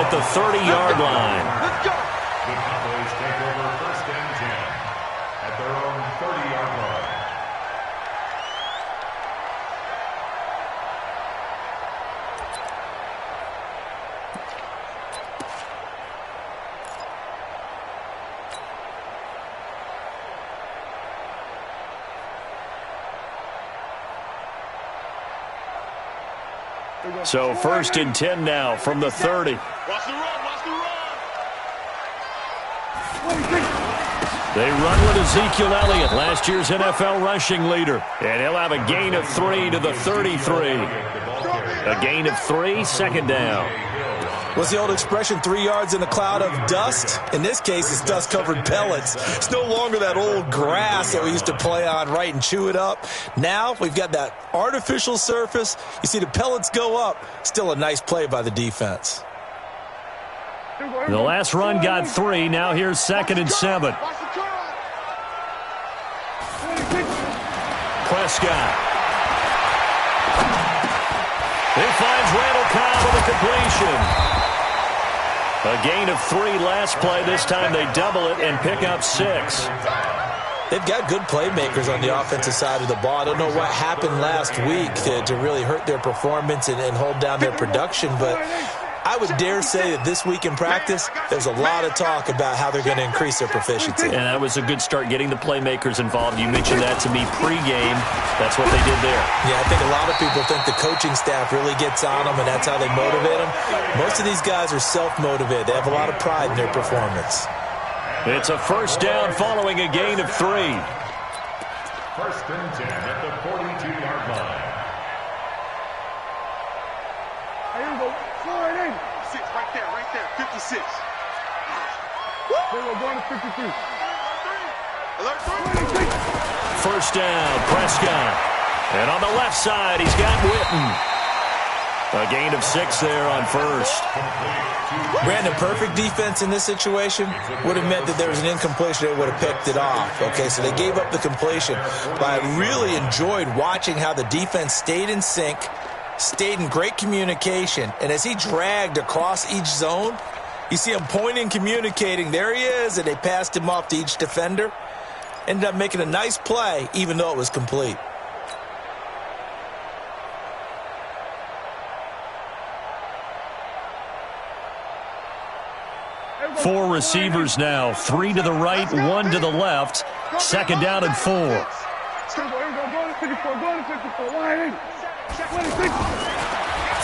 at the 30-yard line. Let's go. The Cowboys take over 1st and 10 at their own 30-yard line. So 1st and 10 now from the 30. Watch the run. Watch the run. They run with Ezekiel Elliott, last year's NFL rushing leader. And he'll have a gain of 3 to the 33. A gain of 3, 2nd down. What's the old expression, 3 yards in a cloud of dust? In this case, it's dust-covered pellets. It's no longer that old grass that we used to play on, right, and chew it up. Now we've got that artificial surface. You see the pellets go up. Still a nice play by the defense. The last run got 3. Now here's 2nd and 7. Prescott. He finds Randall Cobb with a completion. A gain of 3 last play. This time they double it and pick up 6. They've got good playmakers on the offensive side of the ball. I don't know what happened last week to really hurt their performance and hold down their production, but I would dare say that this week in practice, there's a lot of talk about how they're going to increase their proficiency. And that was a good start, getting the playmakers involved. You mentioned that to me pregame. That's what they did there. Yeah, I think a lot of people think the coaching staff really gets on them, and that's how they motivate them. Most of these guys are self-motivated. They have a lot of pride in their performance. It's a 1st down following a gain of 3. 1st and 10 at the 42-yard line. Here we go. Forward in. 6 right there. 56. We're going to 53. Alert 3. 1st down, Prescott. And on the left side, he's got Witten. A gain of 6 there on 1st. Brandon, perfect defense in this situation would have meant that there was an incompletion. They would have picked it off. Okay, so they gave up the completion. But I really enjoyed watching how the defense stayed in sync, stayed in great communication. And as he dragged across each zone, you see him pointing, communicating. There he is, and they passed him off to each defender. Ended up making a nice play, even though it was complete. Four receivers now, 3 to the right, 1 to the left. 2nd down and 4.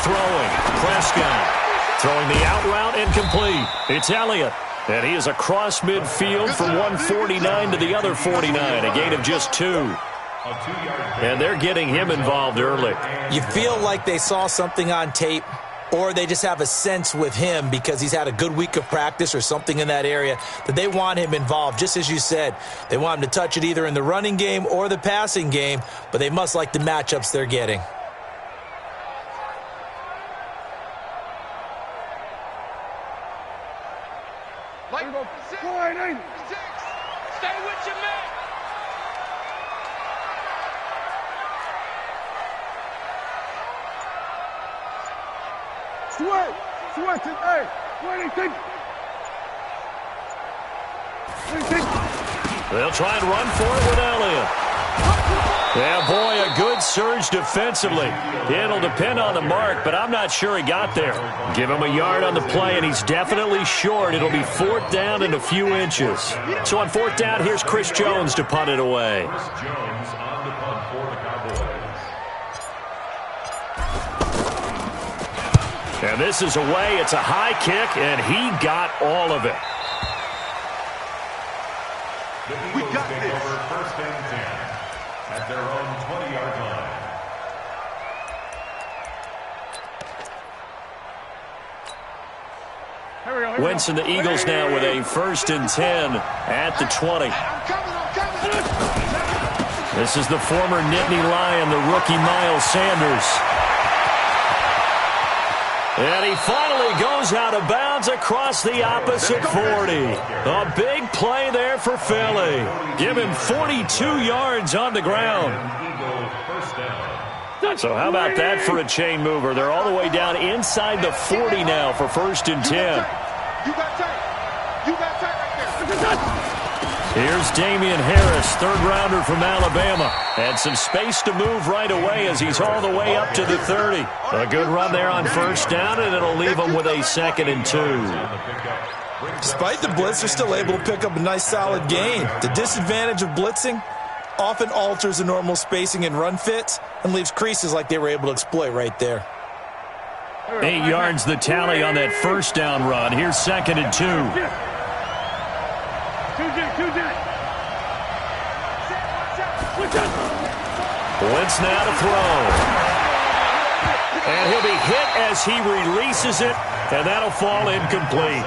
Throwing, Prescott. Throwing the out route incomplete. It's Elliott. And he is across midfield from 149 to the other 49. A gain of just 2. And they're getting him involved early. You feel like they saw something on tape, or they just have a sense with him because he's had a good week of practice or something in that area that they want him involved. Just as you said, they want him to touch it either in the running game or the passing game, but they must like the matchups they're getting. Stay with your man. Sweat it, hey, 26. They'll try and run for it with Elliott. Yeah, boy, a good surge defensively. It'll depend on the mark, but I'm not sure he got there. Give him a yard on the play, and he's definitely short. It'll be 4th down and a few inches. So on 4th down, here's Chris Jones to punt it away. Chris Jones on the punt for the Cowboys. And this is away. It's a high kick, and he got all of it. We got this. Over 1st and 10 at their own 20-yard line. Wentz and the Eagles now with a 1st and 10 at the 20. This is the former Nittany Lion, the rookie Miles Sanders. And he finally goes out of bounds across the opposite 40. A big play there for Philly. Give him 42 yards on the ground. So how about that for a chain mover? They're all the way down inside the 40 now for 1st and 10. You got tight. You got tight right there. Here's Damian Harris, 3rd rounder from Alabama. And some space to move right away as he's all the way up to the 30. A good run there on 1st down, and it'll leave him with a 2nd and 2. Despite the blitz, they're still able to pick up a nice solid gain. The disadvantage of blitzing often alters the normal spacing and run fits and leaves creases like they were able to exploit right there. 8 yards the tally on that 1st down run. Here's 2nd and 2. Blitz now to throw. And he'll be hit as he releases it, and that'll fall incomplete.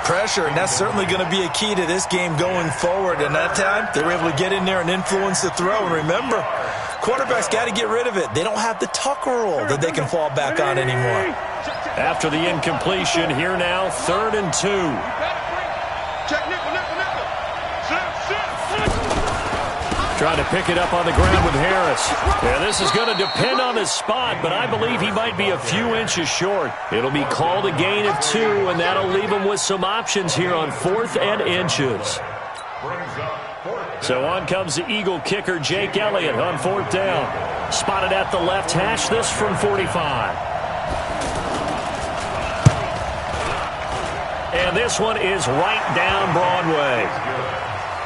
Pressure, and that's certainly going to be a key to this game going forward. And that time, they were able to get in there and influence the throw. And remember, quarterbacks got to get rid of it. They don't have the tuck roll that they can fall back on anymore. After the incompletion, here now, 3rd and 2. Check nickel, nickel, nickel. Trying to pick it up on the ground with Harris. Yeah, this is going to depend on his spot, but I believe he might be a few inches short. It'll be called a gain of 2, and that'll leave him with some options here on 4th and inches. So on comes the Eagle kicker, Jake Elliott, on 4th down. Spotted at the left hash, this from 45. And this one is right down Broadway.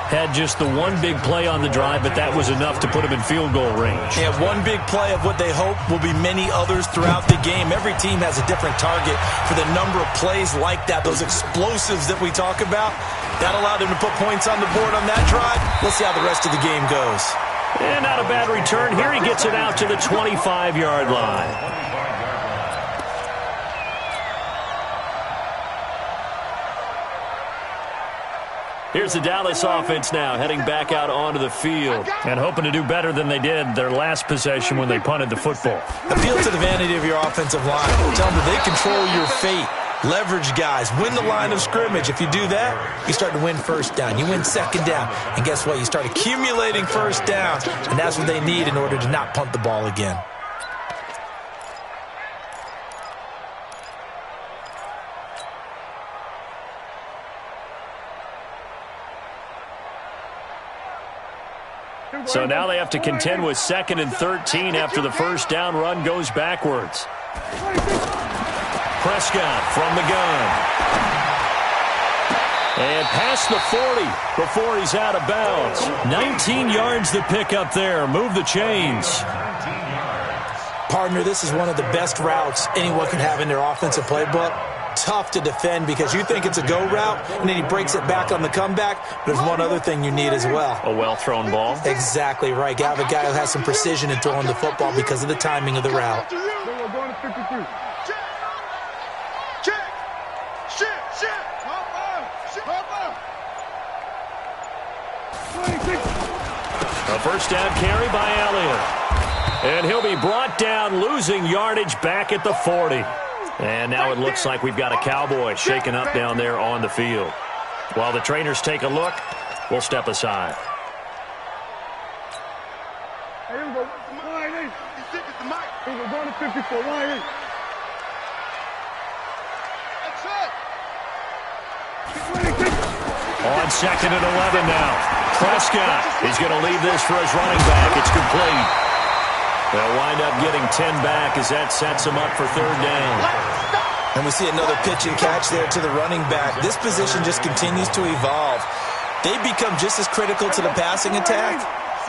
Had just the one big play on the drive, but that was enough to put him in field goal range. Yeah, one big play of what they hope will be many others throughout the game. Every team has a different target for the number of plays like that, those explosives that we talk about. That allowed them to put points on the board on that drive. Let's see how the rest of the game goes. And not a bad return. Here he gets it out to the 25-yard line. Here's the Dallas offense now, heading back out onto the field and hoping to do better than they did their last possession when they punted the football. Appeal to the vanity of your offensive line. Tell them that they control your fate. Leverage guys. Win the line of scrimmage. If you do that, you start to win 1st down. You win 2nd down. And guess what? You start accumulating 1st down, and that's what they need in order to not punt the ball again. So now they have to contend with 2nd and 13 after the 1st down run goes backwards. Prescott from the gun. And past the 40 before he's out of bounds. 19 yards to pick up there. Move the chains. Partner, this is one of the best routes anyone can have in their offensive playbook. Tough to defend because you think it's a go route, and then he breaks it back on the comeback. There's one other thing you need as well. A well-thrown ball. Exactly right. You have a guy who has some precision in throwing the football because of the timing of the route. We're going to 53. Check. Shit. Hop on. A 1st down carry by Elliott. And he'll be brought down, losing yardage back at the 40. And now it looks like we've got a Cowboy shaken up down there on the field. While the trainers take a look, we'll step aside. Hey, here we go. Line 8. He's sick at the mic. Here we go. Going to 54. Line 8. That's it. On 2nd and 11 now. Prescott is going to leave this for his running back. It's complete. They'll wind up getting 10 back as that sets him up for 3rd down. And we see another pitch and catch there to the running back. This position just continues to evolve. They become just as critical to the passing attack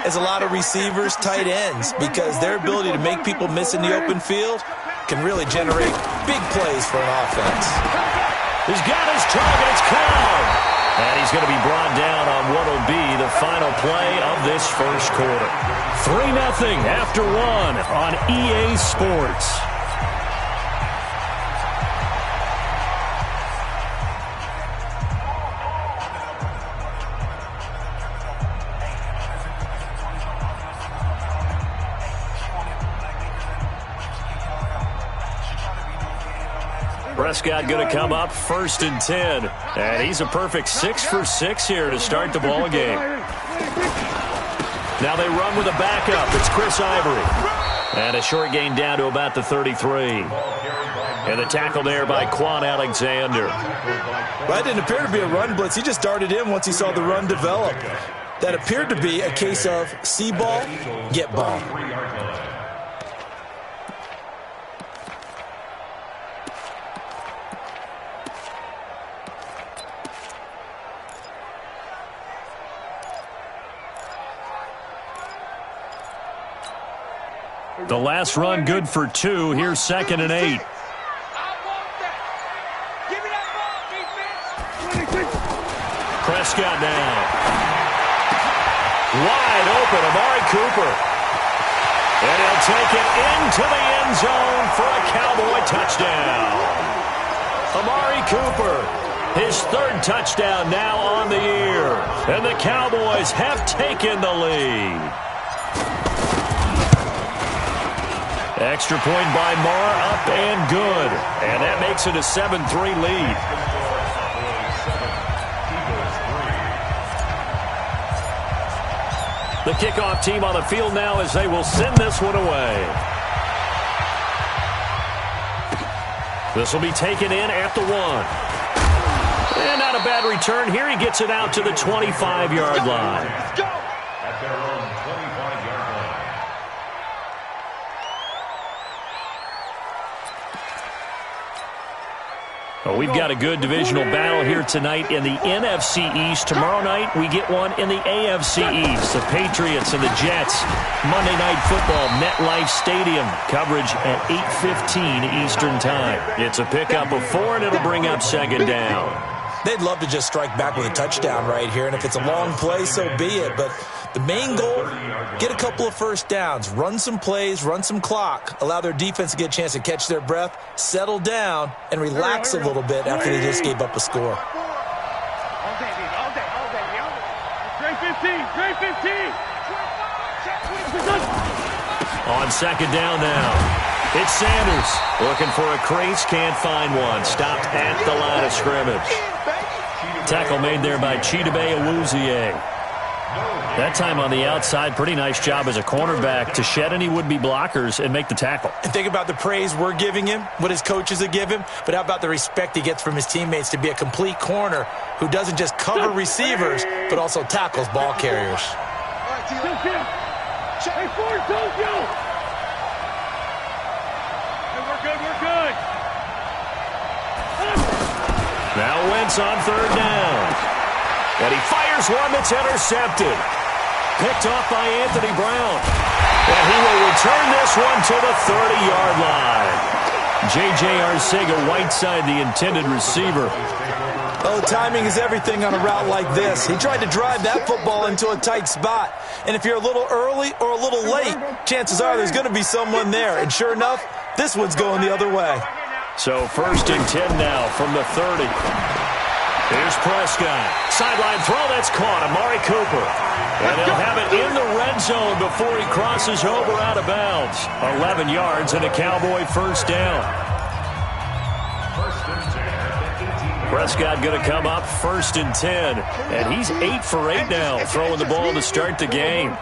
as a lot of receivers, tight ends, because their ability to make people miss in the open field can really generate big plays for an offense. He's got his target. It's Cobb. And he's going to be brought down on what will be the final play of this 1st quarter. 3-0 after 1 on EA Sports. Prescott going to come up 1st and 10. And he's a perfect 6 for 6 here to start the ball game. Now they run with a backup. It's Chris Ivory. And a short gain down to about the 33. And the tackle there by Quan Alexander. Well, it didn't appear to be a run blitz. He just darted in once he saw the run develop. That appeared to be a case of see ball, get ball. The last run good for 2. Here's 2nd and 8. Prescott now. Wide open, Amari Cooper. And he'll take it into the end zone for a Cowboy touchdown. Amari Cooper, his 3rd touchdown now on the year. And the Cowboys have taken the lead. Extra point by Marr, up and good. And that makes it a 7-3 lead. The kickoff team on the field now as they will send this one away. This will be taken in at the 1. And not a bad return here. He gets it out to the 25-yard line. At their own 25-yard line. Well, we've got a good divisional battle here tonight in the NFC East. Tomorrow night, we get one in the AFC East. The Patriots and the Jets. Monday Night Football, MetLife Stadium. Coverage at 8:15 Eastern Time. It's a pickup of 4, and it'll bring up 2nd down. They'd love to just strike back with a touchdown right here, and if it's a long play, so be it. But the main goal, get a couple of first downs, run some plays, run some clock, allow their defense to get a chance to catch their breath, settle down, and relax a little bit after they just gave up a score. All day, baby. All day. Great 15. Great 15. On 2nd down now. It's Sanders looking for a crease, can't find one. Stopped at the line of scrimmage. Tackle made there by Chidobe Awuzie. That time on the outside, pretty nice job as a cornerback to shed any would-be blockers and make the tackle. And think about the praise we're giving him, what his coaches have given him, but how about the respect he gets from his teammates to be a complete corner who doesn't just cover receivers, but also tackles ball carriers. Hey, Ford, don't go! Hey, we're good. Now Wentz on 3rd down. And he fires one that's intercepted. Picked off by Anthony Brown. And he will return this one to the 30-yard line. J.J. Arcega-Whiteside, the intended receiver. Oh, timing is everything on a route like this. He tried to drive that football into a tight spot. And if you're a little early or a little late, chances are there's going to be someone there. And sure enough, this one's going the other way. So 1st and 10 now from the 30. Here's Prescott. Sideline throw, that's caught. Amari Cooper. And he'll have it in the red zone before he crosses over out of bounds. 11 yards and a Cowboy 1st down. Prescott going to come up 1st and 10. And he's 8 for 8 now, throwing the ball to start the game.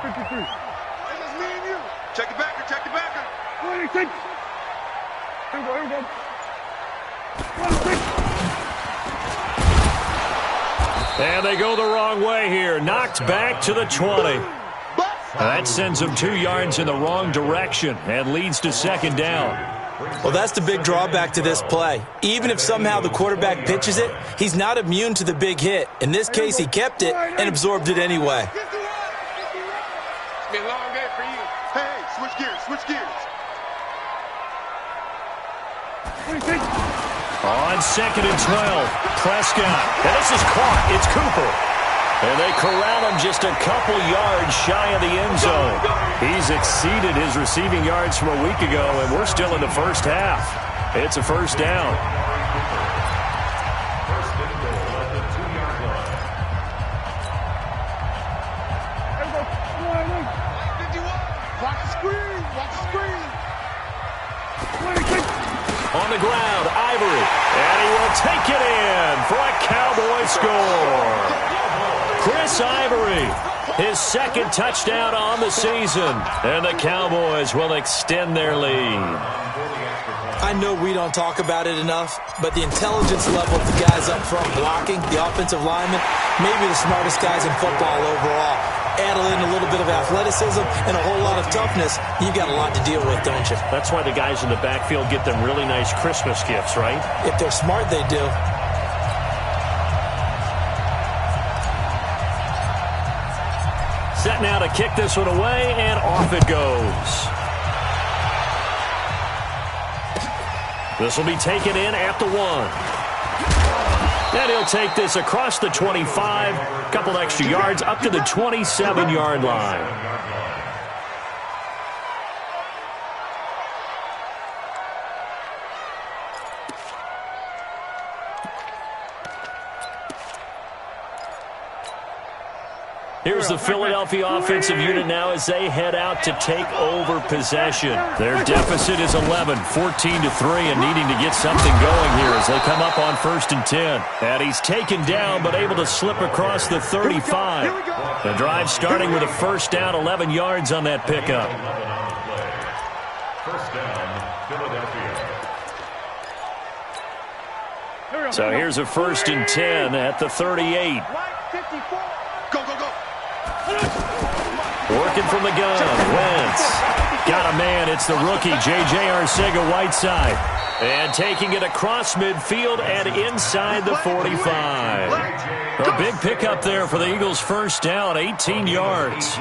Check it back. Here we go. And they go the wrong way here. Knocked back to the 20. That sends him 2 yards in the wrong direction and leads to 2nd down. Well, that's the big drawback to this play. Even if somehow the quarterback pitches it, he's not immune to the big hit. In this case, he kept it and absorbed it anyway. It's been a long day for you. Hey, switch gears. What do you think? On 2nd and 12, Prescott. And this is caught. It's Cooper. And they corral him just a couple yards shy of the end zone. He's exceeded his receiving yards from a week ago, and we're still in the 1st half. It's a 1st down. Watch the screen. On the ground, Ivory. And he will take it in for a Cowboy score. Chris Chris Ivory, his second touchdown on the season. And the Cowboys will extend their lead. I know we don't talk about it enough, but the intelligence level of the guys up front blocking, the offensive linemen, maybe the smartest guys in football overall. Add in a little bit of athleticism and a whole lot of toughness, you've got a lot to deal with, don't you? That's why the guys in the backfield get them really nice Christmas gifts, right? If they're smart, they do. Set now to kick this one away, and off it goes. This will be taken in at the 1. And he'll take this across the 25, a couple extra yards up to the 27-yard line. Here's the Philadelphia offensive unit now as they head out to take over possession. Their deficit is 11, 14-3, and needing to get something going here as they come up on 1st and 10. And he's taken down but able to slip across the 35. The drive starting with a first down, 11 yards on that pickup. First down, Philadelphia. So here's a 1st and 10 at the 38. Go, go, go. Working from the gun, Wentz. Got a man, it's the rookie, J.J. Arcega-Whiteside. And taking it across midfield and inside the 45. A big pickup there for the Eagles' first down, 18 yards.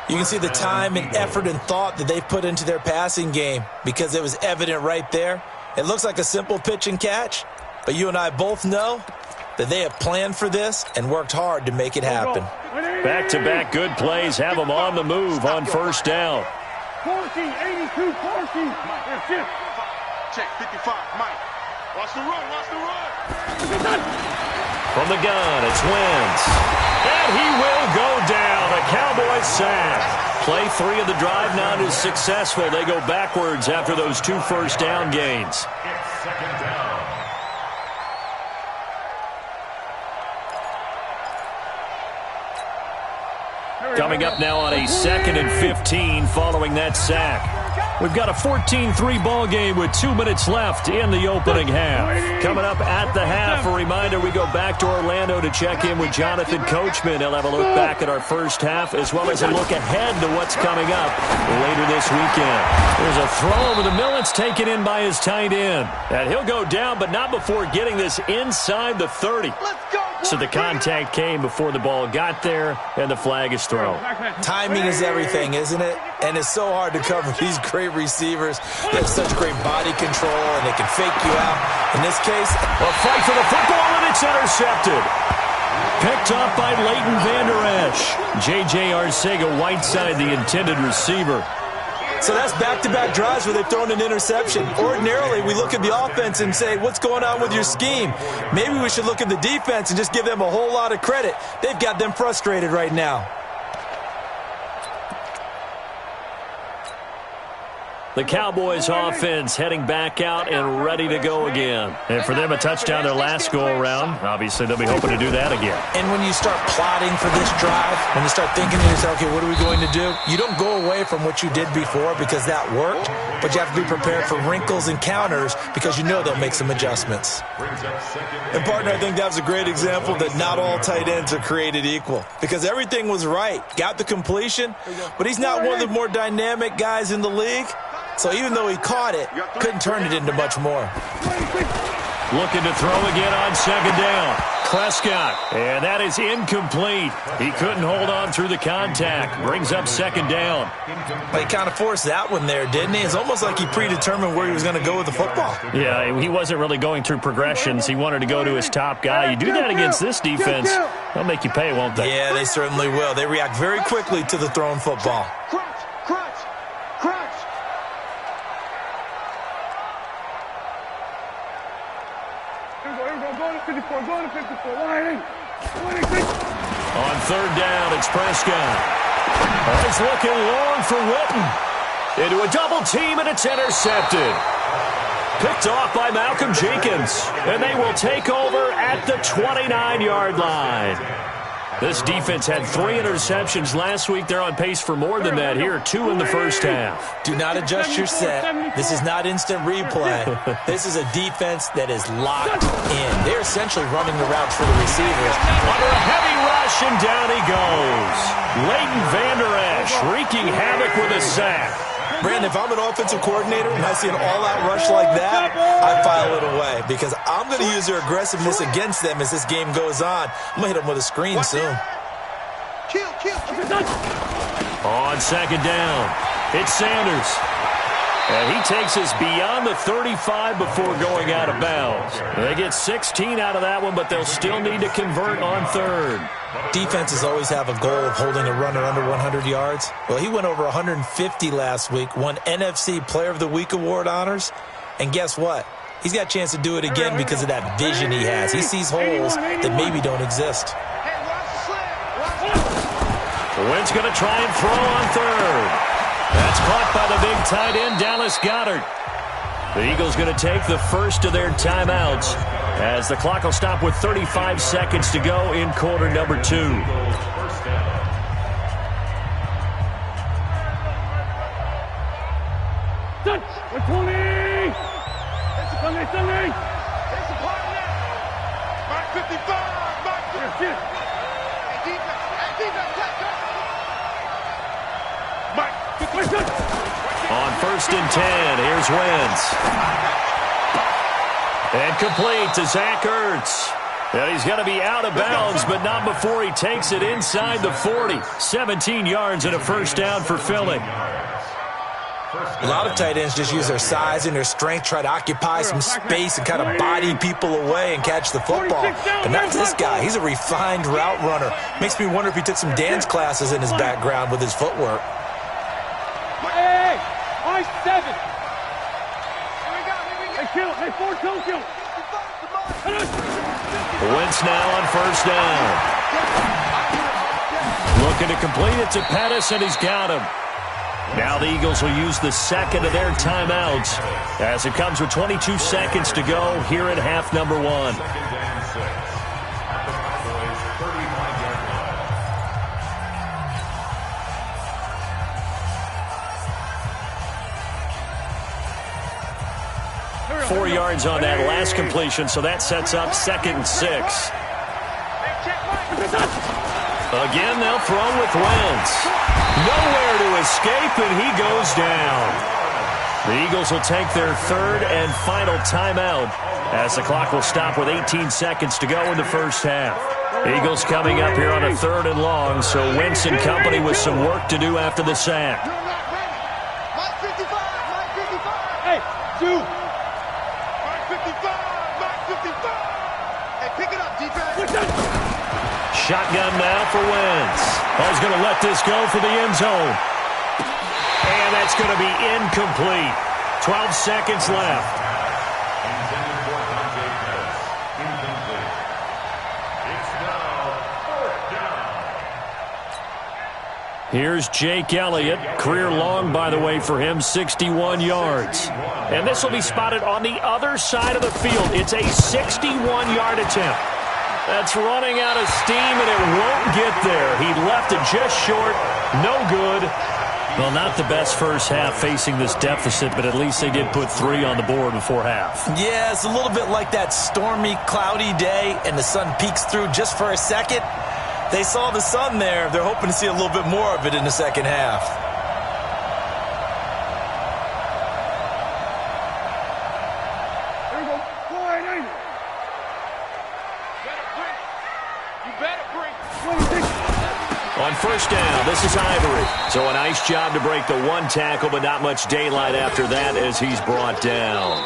You can see the time and effort and thought that they've put into their passing game because it was evident right there. It looks like a simple pitch and catch, but you and I both know that they have planned for this and worked hard to make it happen. Back-to-back good plays have them on the move on first down. 14-82, 14. Check, 55, Mike. Watch the run, watch the run. From the gun, it's Wentz. And he will go down. A Cowboys sack. Play 3 of the drive not as successful. They go backwards after those 2 first down gains. It's second down. Coming up now on a 2nd and 15 following that sack. We've got a 14-3 ball game with 2 minutes left in the opening half. Coming up at the half, a reminder we go back to Orlando to check in with Jonathan Coachman. He'll have a look back at our first half as well as a look ahead to what's coming up later this weekend. There's a throw over the middle. It's taken in by his tight end. And he'll go down, but not before getting this inside the 30. So the contact came before the ball got there, and the flag is thrown. Timing is everything, isn't it? And it's so hard to cover these great receivers. They have such great body control, and they can fake you out. In this case, a fight for the football, and it's intercepted. Picked up by Leighton Vander Esch. J.J. Arcega-Whiteside, the intended receiver. So that's back-to-back drives where they've thrown an interception. Ordinarily, we look at the offense and say, what's going on with your scheme? Maybe we should look at the defense and just give them a whole lot of credit. They've got them frustrated right now. The Cowboys offense heading back out and ready to go again. And for them, a touchdown their last go-around. Obviously, they'll be hoping to do that again. And when you start plotting for this drive, when you start thinking to yourself, okay, what are we going to do? You don't go away from what you did before because that worked, but you have to be prepared for wrinkles and counters because you know they'll make some adjustments. And, partner, I think that was a great example that not all tight ends are created equal because everything was right. Got the completion, but he's not one of the more dynamic guys in the league. So even though he caught it, couldn't turn it into much more. Looking to throw again on second down. Prescott, and that is incomplete. He couldn't hold on through the contact. Brings up second down. But he kind of forced that one there, didn't he? It's almost like he predetermined where he was going to go with the football. Yeah, he wasn't really going through progressions. He wanted to go to his top guy. You do that against this defense, they'll make you pay, won't they? Yeah, they certainly will. They react very quickly to the thrown football. On third down, it's Prescott. It's looking long for Witten. Into a double team, and it's intercepted. Picked off by Malcolm Jenkins. And they will take over at the 29-yard line. This defense had 3 interceptions last week. They're on pace for more than that here, 2 in the first half. Do not adjust your set. This is not instant replay. This is a defense that is locked in. They're essentially running the routes for the receivers. Under a heavy rush, and down he goes. Leighton Vander Esch wreaking havoc with a sack. Brandon, if I'm an offensive coordinator and I see an all-out rush like that, I file it away because I'm going to use their aggressiveness against them as this game goes on. I'm going to hit them with a screen soon. On second down, it's Sanders. And he takes us beyond the 35 before going out of bounds. They get 16 out of that one, but they'll still need to convert on third. Defenses always have a goal of holding a runner under 100 yards. Well, he went over 150 last week, won NFC Player of the Week award honors. And guess what? He's got a chance to do it again because of that vision he has. He sees holes that maybe don't exist. Wynn's going to try and throw on third. That's caught by the big tight end, Dallas Goedert. The Eagles going to take the first of their timeouts as the clock will stop with 35 seconds to go in quarter number 2. Touch! 20! It's a partner! Mark 55! Mark 50! Hey, defense! On first and 10, here's Wentz. And complete to Zach Ertz. And he's going to be out of bounds, but not before he takes it inside the 40. 17 yards and a first down for Philly. A lot of tight ends just use their size and their strength, try to occupy some space and kind of body people away and catch the football. But not this guy. He's a refined route runner. Makes me wonder if he took some dance classes in his background with his footwork. Hey, 7. Here we go. Hey, kill. Hey, 4, kill. Wentz now on first down. Looking to complete it to Pettis, and he's got him. Now the Eagles will use the second of their timeouts as it comes with 22 seconds to go here at half number 1. Four yards on that last completion, so that sets up 2nd and 6. Again, they'll throw with Wentz. Nowhere to escape, and he goes down. The Eagles will take their third and final timeout as the clock will stop with 18 seconds to go in the first half. Eagles coming up here on a 3rd and long, so Wentz and company with some work to do after the sack. Hey, 2. 55! Hey, pick it up, defense! Shotgun now for Wentz. He's going to let this go for the end zone. And that's going to be incomplete. 12 seconds left. Intended for Dante Pettis. Incomplete. It's now 4th down. Here's Jake Elliott. Career long, by the way, for him, 61 yards. And this will be spotted on the other side of the field. It's a 61-yard attempt. That's running out of steam, and it won't get there. He left it just short. No good. Well, not the best first half facing this deficit, but at least they did put 3 on the board before half. Yeah, it's a little bit like that stormy, cloudy day, and the sun peeks through just for a second. They saw the sun there. They're hoping to see a little bit more of it in the second half. On first down, this is Ivory. So a nice job to break the 1 tackle, but not much daylight after that as he's brought down.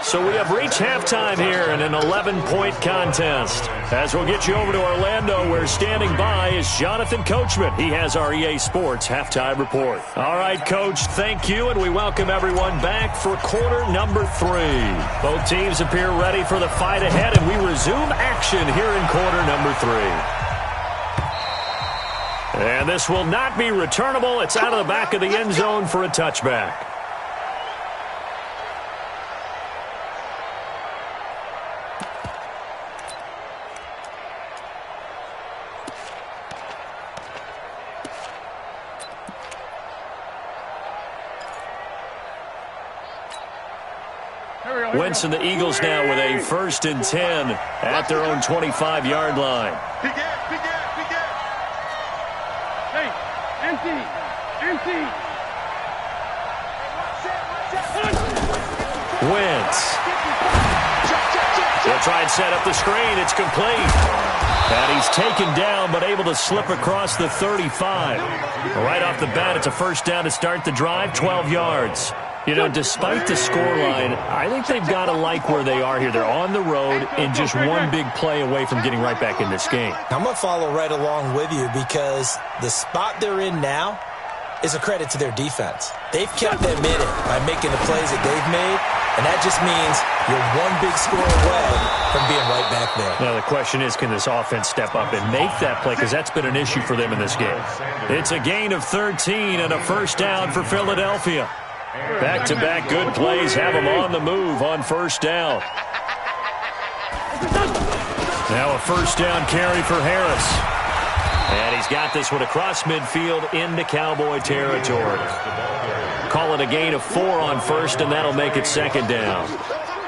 So we have reached halftime here in an 11-point contest. As we'll get you over to Orlando, where standing by is Jonathan Coachman. He has our EA Sports halftime report. All right, Coach, thank you, and we welcome everyone back for quarter number 3. Both teams appear ready for the fight ahead, and we resume action here in quarter number 3. And this will not be returnable. It's out of the back of the end zone for a touchback. Wentz and the Eagles now with a 1st and 10 at their own 25-yard line. Big gap, big gap, big gap. Hey, empty, empty. Wentz. They'll try and set up the screen. It's complete. And he's taken down, but able to slip across the 35. Right off the bat, it's a 1st down to start the drive, 12 yards. You know, despite the scoreline, I think they've got to like where they are here. They're on the road and just one big play away from getting right back in this game. I'm going to follow right along with you because the spot they're in now is a credit to their defense. They've kept them in it by making the plays that they've made, and that just means you're one big score away from being right back there. Now the question is, can this offense step up and make that play? Because that's been an issue for them in this game. It's a gain of 13 and a 1st down for Philadelphia. Back-to-back good plays have them on the move on 1st down. Now a 1st down carry for Harris. And he's got this one across midfield into Cowboy territory. Call it a gain of 4 on 1st, and that'll make it 2nd down.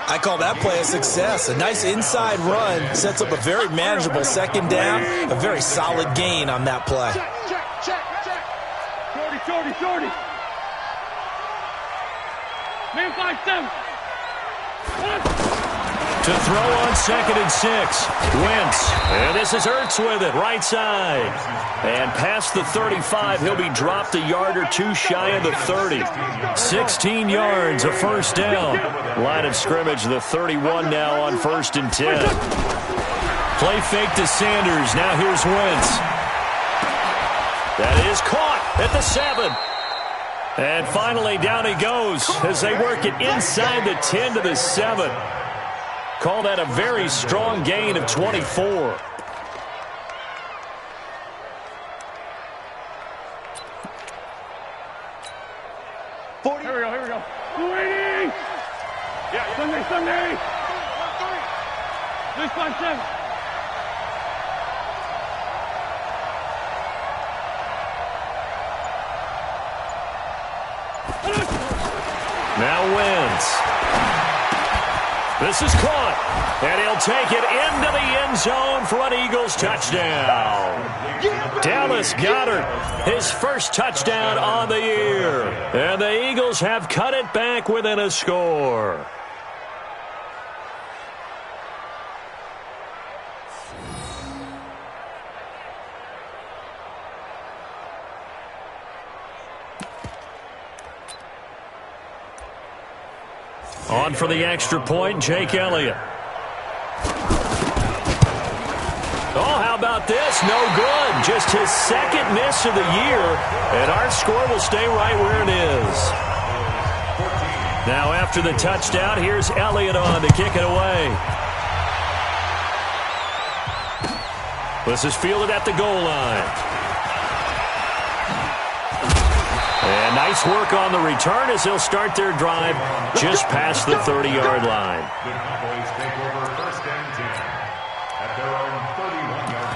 I call that play a success. A nice inside run sets up a very manageable 2nd down, a very solid gain on that play. Shorty. Man 5-7. To throw on 2nd and 6. Wentz. And this is Ertz with it, right side. And past the 35, he'll be dropped a yard or 2 shy of the 30. 16 yards, a 1st down. Line of scrimmage, the 31 now on 1st and 10. Play fake to Sanders. Now here's Wentz. That is caught at the 7. And finally, down he goes as they work it inside the 10 to the 7. Call that a very strong gain of 24. Here we go. 280. Yeah. Sunday. This 5-7. Now Wentz. This is caught, and he'll take it into the end zone for an Eagles touchdown. Dallas Goedert, his 1st touchdown on the year. And the Eagles have cut it back within a score. On for the extra point, Jake Elliott. Oh, how about this? No good. Just his 2nd miss of the year, and our score will stay right where it is. Now after the touchdown, here's Elliott on to kick it away. This is fielded at the goal line. And nice work on the return as they'll start their drive just past the 30-yard line. The Cowboys take over 1st and 10 at their own 31-yard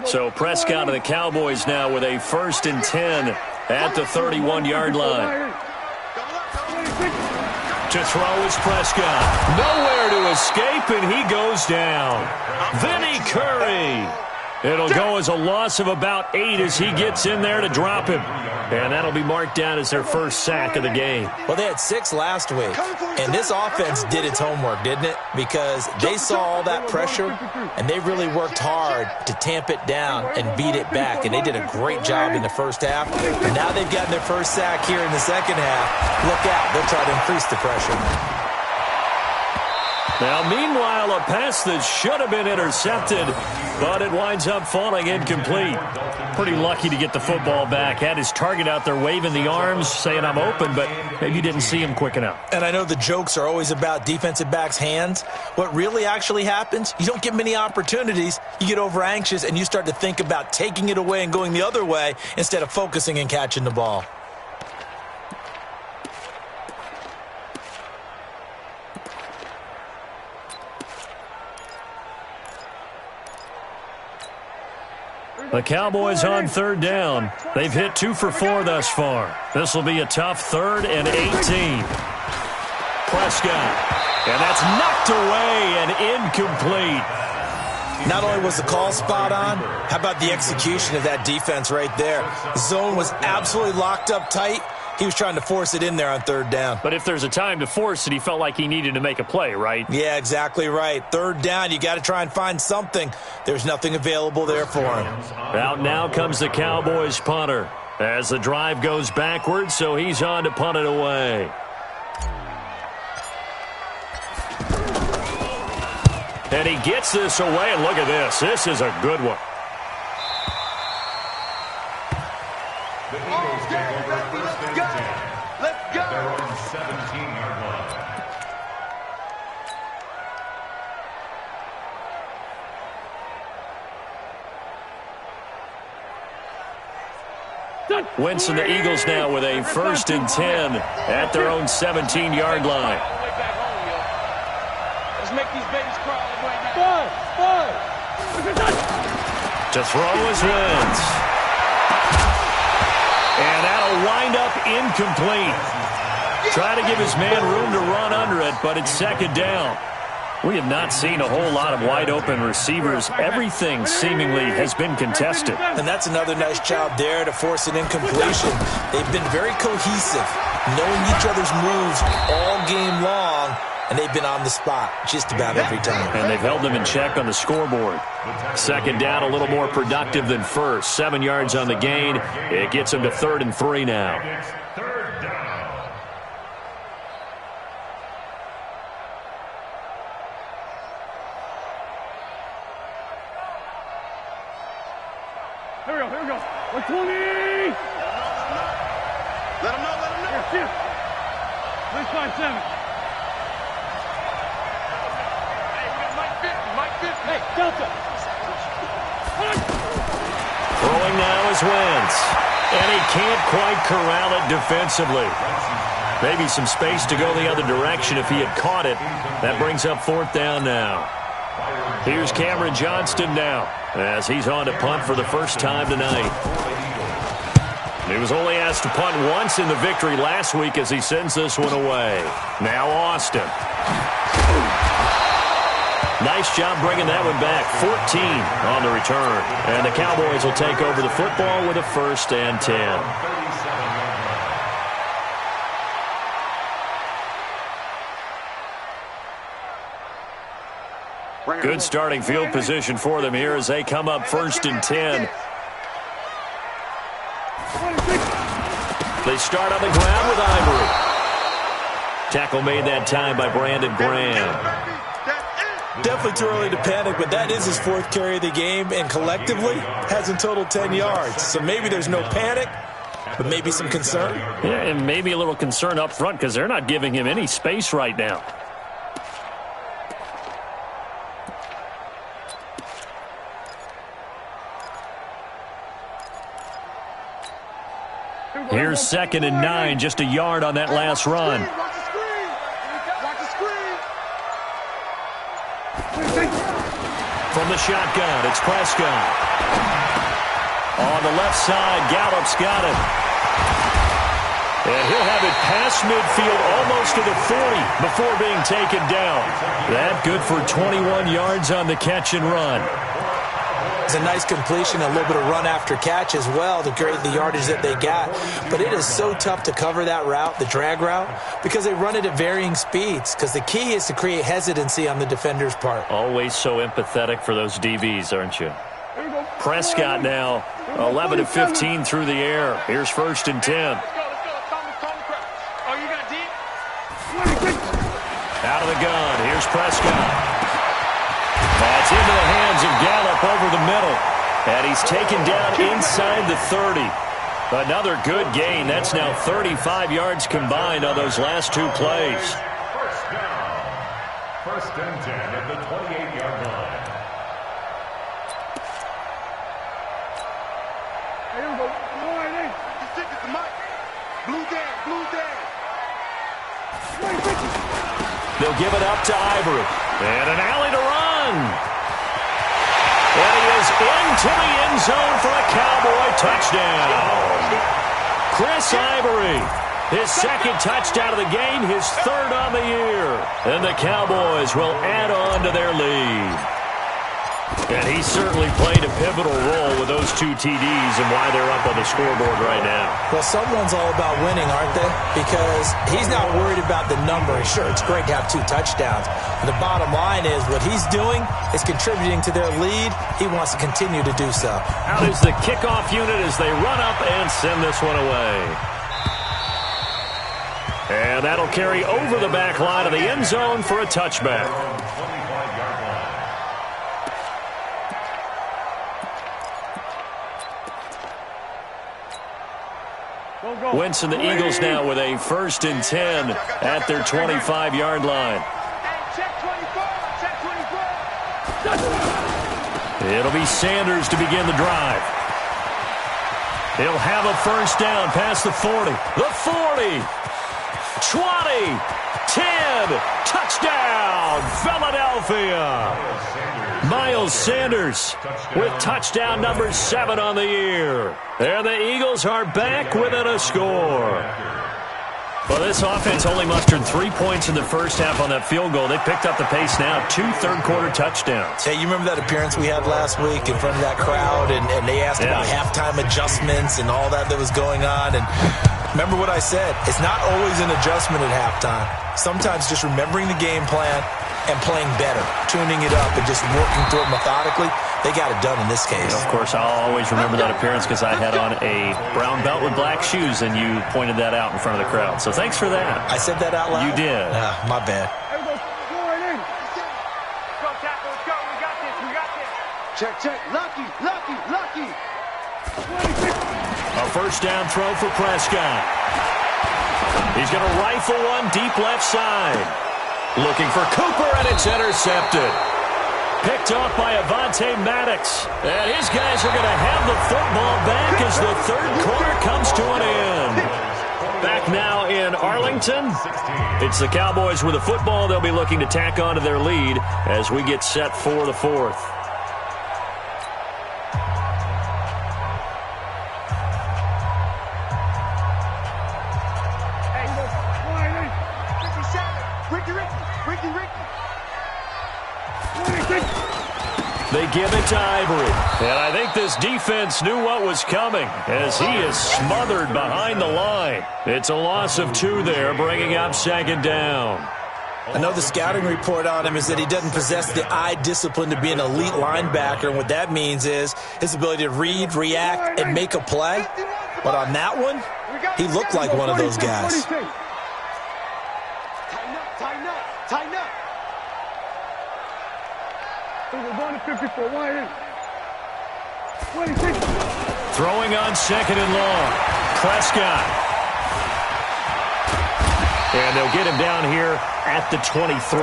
line. So Prescott and the Cowboys now with a 1st and 10 at the 31-yard line. To throw is Prescott. Nowhere to escape, and he goes down. Vinny Curry. It'll go as a loss of about 8 as he gets in there to drop him. And that'll be marked down as their 1st sack of the game. Well, they had 6 last week, and this offense did its homework, didn't it? Because they saw all that pressure, and they really worked hard to tamp it down and beat it back, and they did a great job in the 1st half. And now they've gotten their 1st sack here in the 2nd half. Look out. They'll try to increase the pressure. Now, meanwhile, a pass that should have been intercepted, but it winds up falling incomplete. Pretty lucky to get the football back. Had his target out there waving the arms, saying, I'm open, but maybe didn't see him quick enough. And I know the jokes are always about defensive backs' hands. What really actually happens, you don't get many opportunities. You get over anxious, and you start to think about taking it away and going the other way instead of focusing and catching the ball. The Cowboys on third down. They've hit 2 for 4 thus far. This will be a tough 3rd and 18. Prescott. And that's knocked away and incomplete. Not only was the call spot on, how about the execution of that defense right there? The zone was absolutely locked up tight. He was trying to force it in there on 3rd down. But if there's a time to force it, he felt like he needed to make a play, right? Yeah, exactly right. 3rd down, you got to try and find something. There's nothing available there for him. Out now comes the Cowboys punter as the drive goes backwards, so he's on to punt it away. And he gets this away, and look at this. This is a good one. The Eagles take over 1st and 10. Let's go. At their own 17-yard line. Wentz and the Eagles now with a 1st and 10 at their own 17-yard line. Let's make these babies cry all the way now. To throw is Wentz. And that'll wind up incomplete. Try to give his man room to run under it, but it's 2nd down. We have not seen a whole lot of wide-open receivers. Everything seemingly has been contested. And that's another nice job there to force an incompletion. They've been very cohesive, knowing each other's moves all game long, and they've been on the spot just about every time. And they've held them in check on the scoreboard. 2nd down, a little more productive than 1st. 7 yards on the gain. It gets them to 3rd and 3 now. It's 3rd down. Here we go. 120. Let him know. Here, 657. Hey, Delta. Throwing now is Wentz. And he can't quite corral it defensively. Maybe some space to go the other direction if he had caught it. That brings up 4th down now. Here's Cameron Johnston now as he's on to punt for the first time tonight. He was only asked to punt once in the victory last week as he sends this one away. Now Austin. Nice job bringing that one back. 14 on the return. And the Cowboys will take over the football with a 1st and 10. Good starting field position for them here as they come up 1st and 10. They start on the ground with Ivory. Tackle made that time by Brandon Graham. Definitely too early to panic, but that is his 4th carry of the game, and collectively has in total 10 yards. So maybe there's no panic, but maybe some concern. Yeah, and maybe a little concern up front because they're not giving him any space right now. Here's 2nd and 9, just a yard on that last run. From the shotgun, it's Prescott. On the left side, Gallup's got it. And he'll have it past midfield, almost to the 40 before being taken down. That good for 21 yards on the catch and run. It's a nice completion, a little bit of run after catch as well to create the yardage that they got. But it is so tough to cover that route, the drag route, because they run it at varying speeds. Because the key is to create hesitancy on the defender's part. Always so empathetic for those DBs, aren't you? Prescott now, 11 of 15 through the air. Here's 1st and 10. Out of the gun, here's Prescott. That's into the hands of Gallup over the middle. And he's taken down inside the 30. Another good gain. That's now 35 yards combined on those last 2 plays. 1st down. 1st and 10 at the 28-yard line. Here we go. Just stick it to Mike. Blue down. They'll give it up to Ivory. And an alley to run. And he is is into the end zone for a Cowboy touchdown. Chris Ivory, his second touchdown of the game, his third on the year. And the Cowboys will add on to their lead. And he certainly played a pivotal role with those two TDs and why they're up on the scoreboard right now. Well, someone's all about winning, aren't they? Because he's not worried about the number. Sure, it's great to have 2 touchdowns. But the bottom line is what he's doing is contributing to their lead. He wants to continue to do so. Out is the kickoff unit as they run up and send this one away. And that'll carry over the back line of the end zone for a touchback. Wentz and the Eagles now with a 1st and 10 at their 25-yard line. It'll be Sanders to begin the drive. He'll have a first down past the 40. The 40. 20. 10. Touchdown, Philadelphia. Miles Sanders with touchdown number 7 on the year. And the Eagles are back within a score. Well, this offense only mustered 3 points in the first half on that field goal. They picked up the pace now. 2 third-quarter touchdowns. Hey, you remember that appearance we had last week in front of that crowd, and they asked about halftime adjustments and all that was going on. And remember what I said. It's not always an adjustment at halftime. Sometimes just remembering the game plan and playing better, tuning it up, and just working through it methodically. They got it done in this case. And of course, I'll always remember that appearance because I had on a brown belt with black shoes, and you pointed that out in front of the crowd. So thanks for that. I said that out loud? You did. My bad. Check, check. Lucky. A first down throw for Prescott. He's going to rifle one deep left side. Looking for Cooper, and it's intercepted. Picked off by Avonte Maddox. And his guys are going to have the football back as the third quarter comes to an end. Back now in Arlington. It's the Cowboys with the football. They'll be looking to tack on to their lead as we get set for the 4th. They give it to Ivory. And I think this defense knew what was coming as he is smothered behind the line. It's a loss of 2 there, bringing up 2nd down. I know the scouting report on him is that he doesn't possess the eye discipline to be an elite linebacker. And what that means is his ability to read, react, and make a play. But on that one, he looked like one of those guys. Tighten up. We're going to 54. 26. Throwing on 2nd and long. Prescott. And they'll get him down here at the 23.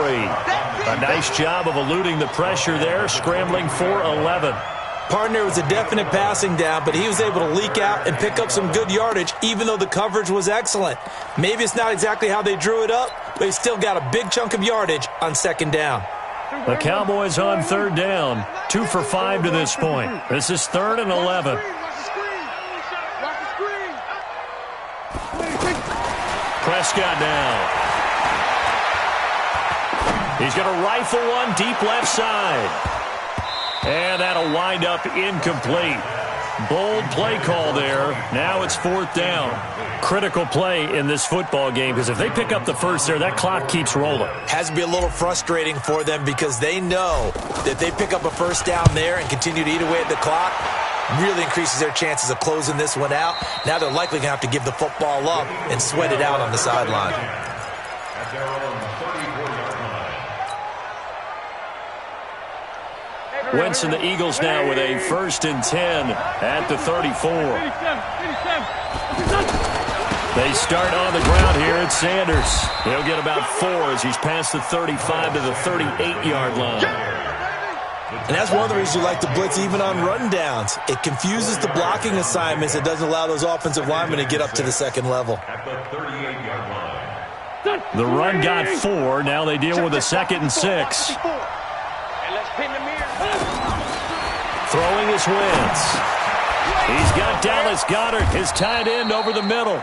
A nice job of eluding the pressure there, scrambling for 11. Partner was a definite passing down, but he was able to leak out and pick up some good yardage, even though the coverage was excellent. Maybe it's not exactly how they drew it up, but he still got a big chunk of yardage on 2nd down. The Cowboys on 3rd down. 2 for 5 to this point. This is 3rd and 11. Prescott now. He's going to rifle one deep left side. And that'll wind up incomplete. Bold play call there. Now it's 4th down. Critical play in this football game because if they pick up the first there, that clock keeps rolling. Has to be a little frustrating for them because they know that they pick up a first down there and continue to eat away at the clock, really increases their chances of closing this one out. Now they're likely going to have to give the football up and sweat it out on the sideline. At their own 34-yard line. Wentz and the Eagles now with a 1st and 10 at the 34. They start on the ground here at Sanders. He'll get about 4 as he's past the 35 to the 38-yard line. And that's one of the reasons you like to blitz even on run downs. It confuses the blocking assignments. It doesn't allow those offensive linemen to get up to the 2nd level. At the 38-yard line. The run got 4. Now they deal with a 2nd and 6. Throwing is Wentz. He's got Dallas Goedert, his tight end, over the middle.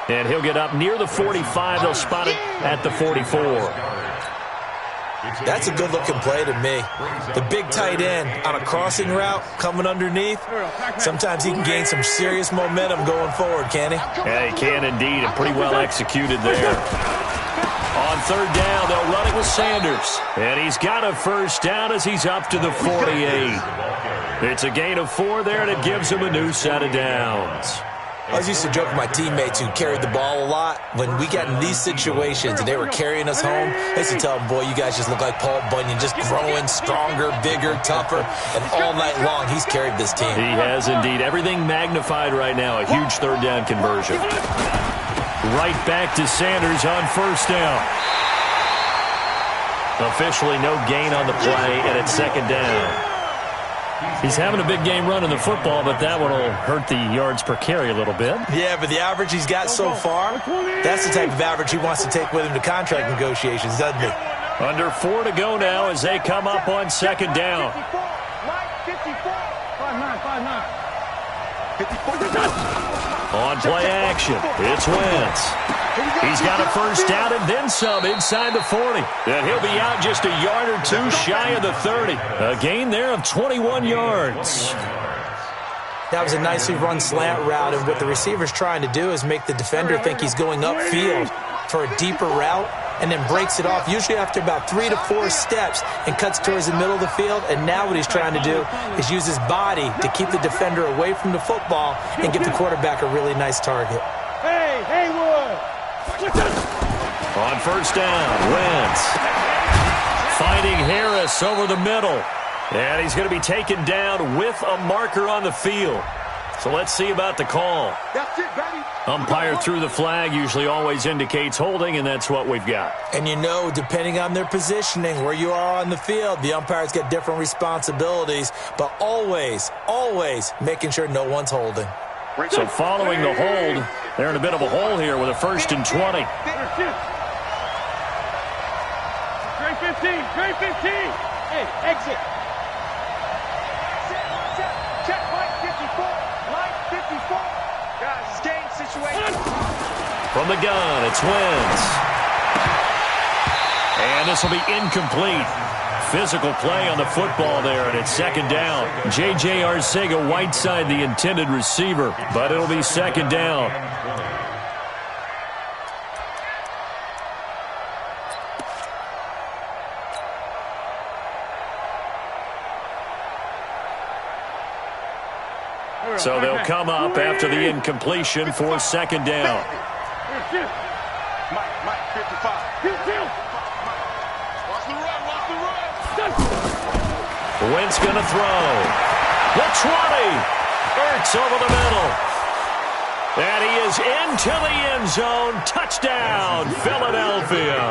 And he'll get up near the 45. They'll spot it at the 44. That's a good-looking play to me. The big tight end on a crossing route coming underneath. Sometimes he can gain some serious momentum going forward, can he? Yeah, he can indeed, and pretty well executed there. On third down, they'll run it with Sanders. And he's got a first down as he's up to the 48. It's a gain of 4 there, and it gives him a new set of downs. I was used to joke with my teammates who carried the ball a lot. When we got in these situations and they were carrying us home, I used to tell them, boy, you guys just look like Paul Bunyan, just growing stronger, bigger, tougher. And all night long, he's carried this team. He has indeed. Everything magnified right now, a huge third down conversion. Right back to Sanders on first down. Officially no gain on the play, and it's second down. He's having a big game running the football, but that one will hurt the yards per carry a little bit. Yeah, but the average he's got so far, that's the type of average he wants to take with him to contract negotiations, doesn't he? Under 4 to go now as they come up on second down. On play action, it's Wentz. He's got a first down and then some inside the 40. And he'll be out just a yard or two shy of the 30. A gain there of 21 yards. That was a nicely run slant route, and what the receiver's trying to do is make the defender think he's going upfield for a deeper route and then breaks it off, usually after about 3 to 4 steps, and cuts towards the middle of the field. And now what he's trying to do is use his body to keep the defender away from the football and give the quarterback a really nice target. Hey, Haywood! On first down, Wentz finding Harris over the middle. And he's going to be taken down with a marker on the field. So let's see about the call. That's it, baby. Umpire threw the flag, usually always indicates holding, and that's what we've got. And you know, depending on their positioning, where you are on the field, the umpires get different responsibilities, but always, always making sure no one's holding. So following the hold, they're in a bit of a hole here with a 1st and 20. Grade 15, grade 15. Hey, exit. Check line 54, line 54. Guys, it's game situation. From the gun, it's Wentz. And this will be incomplete. Physical play on the football there, and it's second down. J.J. Arcega-Whiteside, the intended receiver, but it'll be second down. So they'll come up after the incompletion for second down. Mike, 55. Watch the run, watch the run. Wentz going to throw. The 20. Ertz over the middle. And he is into the end zone. Touchdown, Philadelphia.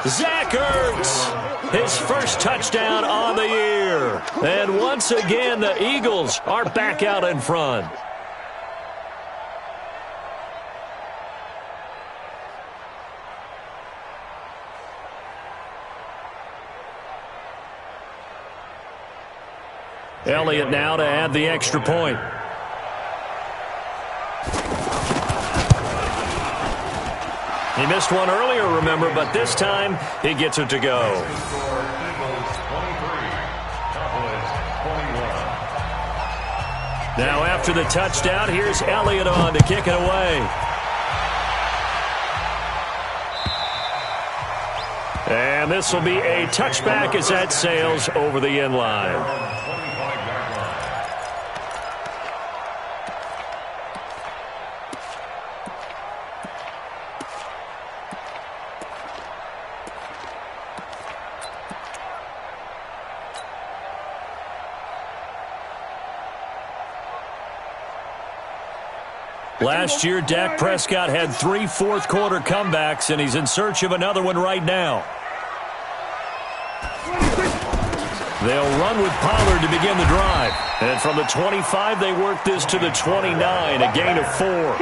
Zach Ertz, his first touchdown on the year. And once again, the Eagles are back out in front. Elliott now to add the extra point. He missed one earlier, remember, but this time he gets it to go. Now after the touchdown, here's Elliott on to kick it away. And this will be a touchback as that sails over the end line. Last year, Dak Prescott had 3 fourth-quarter comebacks, and he's in search of another one right now. They'll run with Pollard to begin the drive. And from the 25, they work this to the 29, a gain of 4.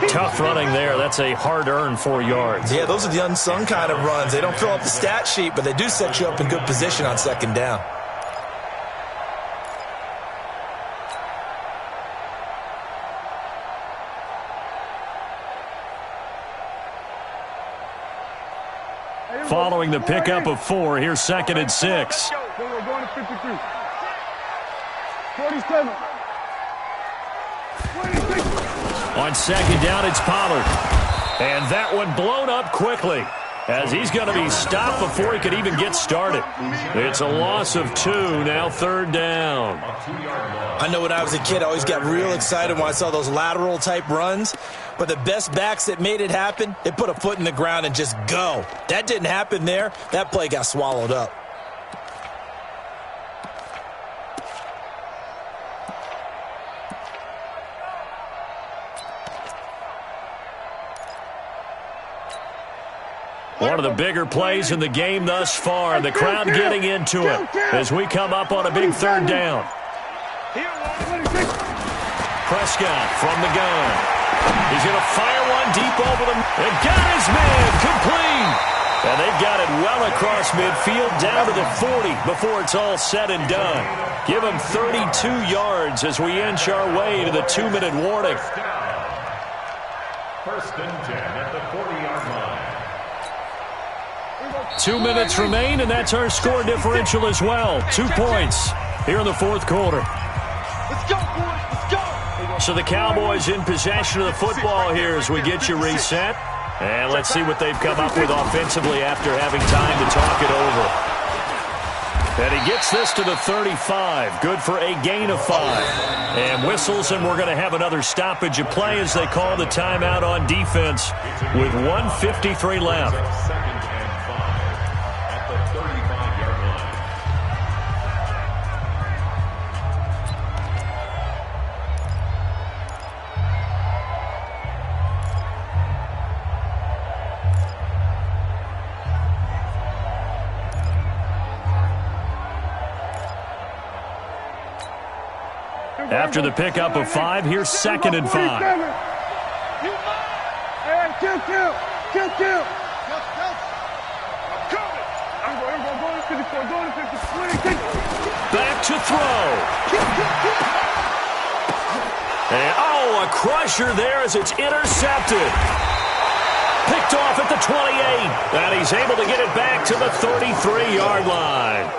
Tough running there. That's a hard-earned 4 yards. Yeah, those are the unsung kind of runs. They don't fill up the stat sheet, but they do set you up in good position on second down. Following the pickup of 4, here's 2nd and 6. We're going to 53. 47. 26. On 2nd down, it's Pollard. And that one blown up quickly, as he's going to be stopped before he could even get started. It's a loss of 2, now 3rd down. I know when I was a kid, I always got real excited when I saw those lateral-type runs. But the best backs that made it happen, they put a foot in the ground and just go. That didn't happen there. That play got swallowed up. One of the bigger plays in the game thus far. The crowd getting into it as we come up on a big 3rd down. Prescott from the gun. He's going to fire one deep over the... And got his man complete. And they've got it well across midfield down to the 40 before it's all said and done. Give him 32 yards as we inch our way to the 2-minute warning. 1st and 10 at the 40-yard line. 2 minutes remain, and that's our score differential as well. 2 points here in the 4th quarter. Let's go, boys. Let's go. So the Cowboys in possession of the football here as we get you reset. And let's see what they've come up with offensively after having time to talk it over. And he gets this to the 35. Good for a gain of 5. And whistles, and we're going to have another stoppage of play as they call the timeout on defense with 1:53 left. 2nd and 5 at the 35-yard line. After the pickup of 5, here's 2nd and 5. Hey, kill. I'm going to 54. Going to 50. Back to throw. And, a crusher there as it's intercepted. Picked off at the 28. And he's able to get it back to the 33-yard line.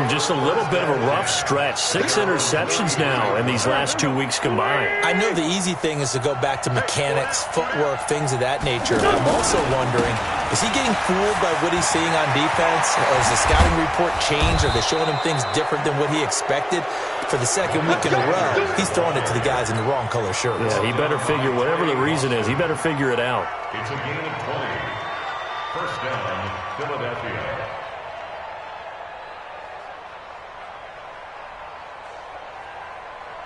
Just a little bit of a rough stretch. 6 interceptions now in these last 2 weeks combined. I know the easy thing is to go back to mechanics, footwork, things of that nature. I'm also wondering, is he getting fooled by what he's seeing on defense? Or has the scouting report changed? Are they showing him things different than what he expected? For the 2nd week in a row, he's throwing it to the guys in the wrong color shirts. Yeah, he better figure, whatever the reason is, he better figure it out. It's a gain of 20. 1st down, Philadelphia.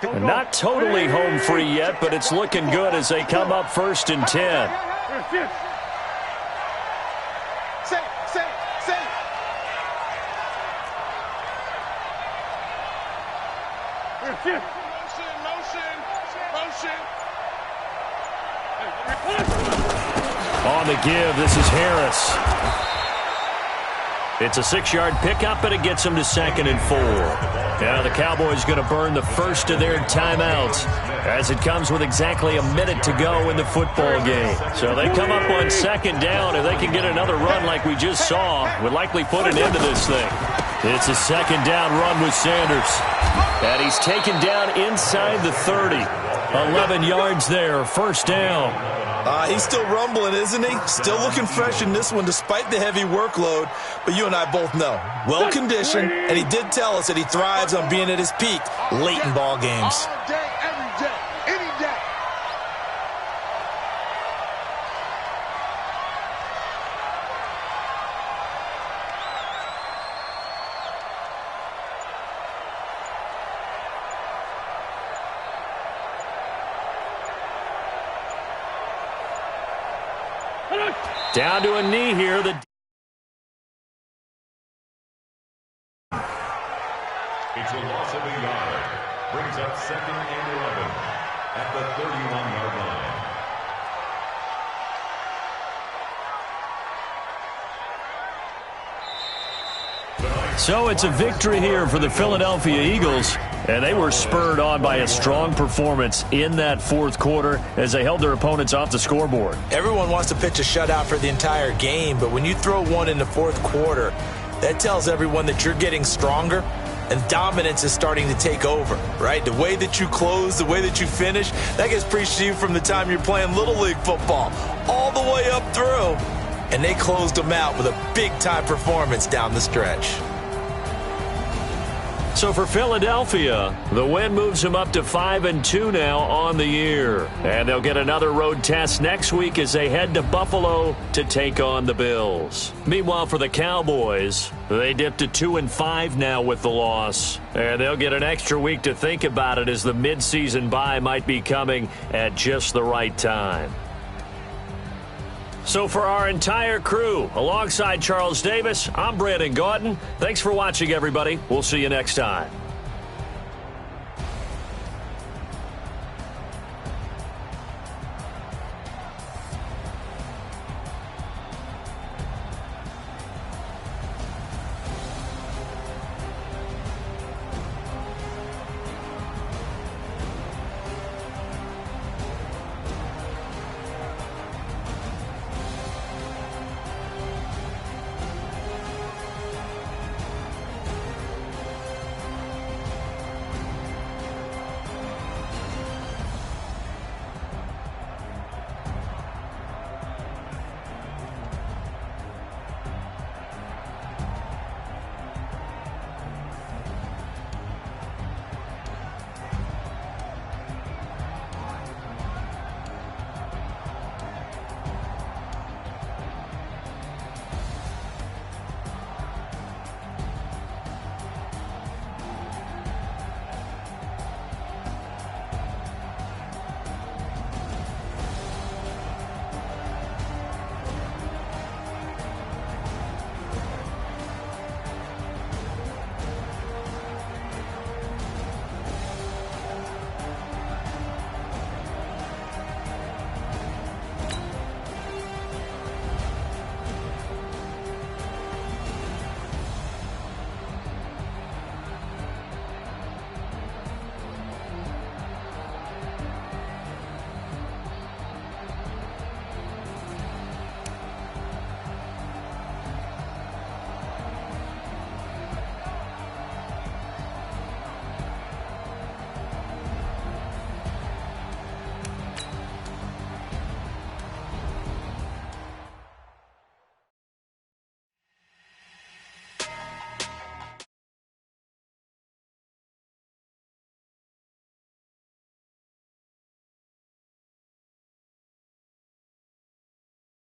And not totally home free yet, but it's looking good as they come up 1st and 10. On the give, this is Harris. It's a 6-yard pickup, and it gets them to 2nd and 4. Now the Cowboys going to burn the first of their timeouts as it comes with exactly a minute to go in the football game. So they come up on 2nd down. If they can get another run like we just saw, would likely put an end to this thing. It's a 2nd down run with Sanders. And he's taken down inside the 30. 11 yards there, 1st down. He's still rumbling, isn't he? Still looking fresh in this one despite the heavy workload. But you and I both know, well-conditioned, and he did tell us that he thrives on being at his peak late in ball games. All day, every day, any day. Down to a knee here. It's a loss of a yard. Brings up 2nd and 11 at the 31-yard line. So it's a victory here for the Philadelphia Eagles. And they were spurred on by a strong performance in that fourth quarter as they held their opponents off the scoreboard. Everyone wants to pitch a shutout for the entire game, but when you throw one in the fourth quarter, that tells everyone that you're getting stronger and dominance is starting to take over, right? The way that you close, the way that you finish, that gets preached to you from the time you're playing Little League football all the way up through. And they closed them out with a big-time performance down the stretch. So for Philadelphia, the win moves them up to 5-2 now on the year. And they'll get another road test next week as they head to Buffalo to take on the Bills. Meanwhile, for the Cowboys, they dipped to 2-5 now with the loss. And they'll get an extra week to think about it as the midseason bye might be coming at just the right time. So for our entire crew, alongside Charles Davis, I'm Brandon Gaudin. Thanks for watching, everybody. We'll see you next time.